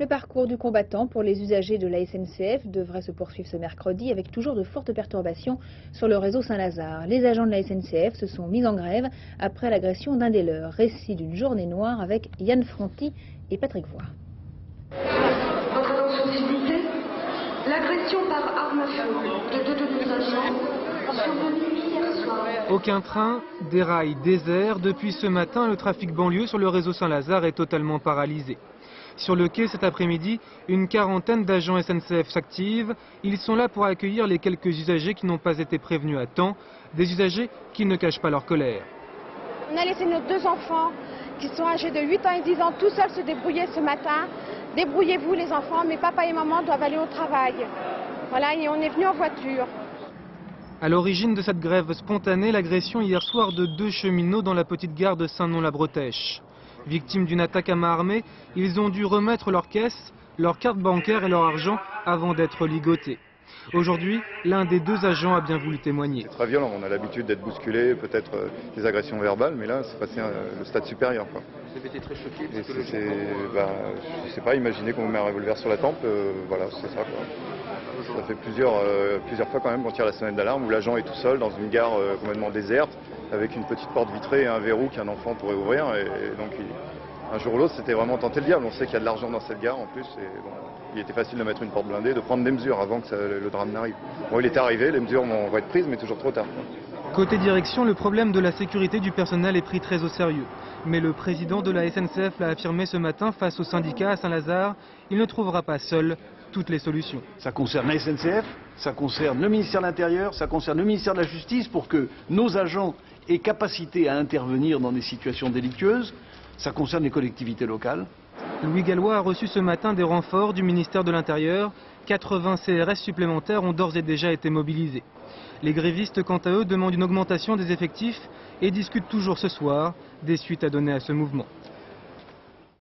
Le parcours du combattant pour les usagers de la SNCF devrait se poursuivre ce mercredi avec toujours de fortes perturbations sur le réseau Saint-Lazare. Les agents de la SNCF se sont mis en grève après l'agression d'un des leurs. Récit d'une journée noire avec Yann Fronty et Patrick Voix. Votre attention s'il vous plaît. L'agression par arme à feu de deux de nos agents survenue hier soir. Aucun train, des rails déserts. Depuis ce matin, le trafic banlieue sur le réseau Saint-Lazare est totalement paralysé. Sur le quai cet après-midi, une quarantaine d'agents SNCF s'activent. Ils sont là pour accueillir les quelques usagers qui n'ont pas été prévenus à temps, des usagers qui ne cachent pas leur colère. On a laissé nos deux enfants qui sont âgés de 8 ans et 10 ans tout seuls se débrouiller ce matin. Débrouillez-vous les enfants, mais papa et maman doivent aller au travail. Voilà, et on est venu en voiture. À l'origine de cette grève spontanée, l'agression hier soir de deux cheminots dans la petite gare de Saint-Nom-la-Bretèche. Victimes d'une attaque à main armée, ils ont dû remettre leurs caisses, leurs cartes bancaires et leur argent avant d'être ligotés. Aujourd'hui, l'un des deux agents a bien voulu témoigner. C'est très violent, on a l'habitude d'être bousculé, peut-être des agressions verbales, mais là c'est passé le stade supérieur. Vous avez été très choqué parce que je ne sais pas, imaginer qu'on vous met un revolver sur la tempe, voilà, c'est ça. Ça fait plusieurs fois quand même qu'on tire la sonnette d'alarme où l'agent est tout seul dans une gare complètement déserte, avec une petite porte vitrée et un verrou qu'un enfant pourrait ouvrir. Et donc un jour ou l'autre, c'était vraiment tenter le diable. On sait qu'il y a de l'argent dans cette gare en plus. Et bon, il était facile de mettre une porte blindée, de prendre des mesures avant que le drame n'arrive. Bon, il était arrivé, les mesures vont être prises, mais toujours trop tard. Côté direction, le problème de la sécurité du personnel est pris très au sérieux. Mais le président de la SNCF l'a affirmé ce matin face aux syndicats à Saint-Lazare, il ne trouvera pas seul toutes les solutions. Ça concerne la SNCF, ça concerne le ministère de l'Intérieur, ça concerne le ministère de la Justice pour que nos agents aient capacité à intervenir dans des situations délictueuses. Ça concerne les collectivités locales. Louis Gallois a reçu ce matin des renforts du ministère de l'Intérieur. 80 CRS supplémentaires ont d'ores et déjà été mobilisés. Les grévistes, quant à eux, demandent une augmentation des effectifs et discutent toujours ce soir des suites à donner à ce mouvement.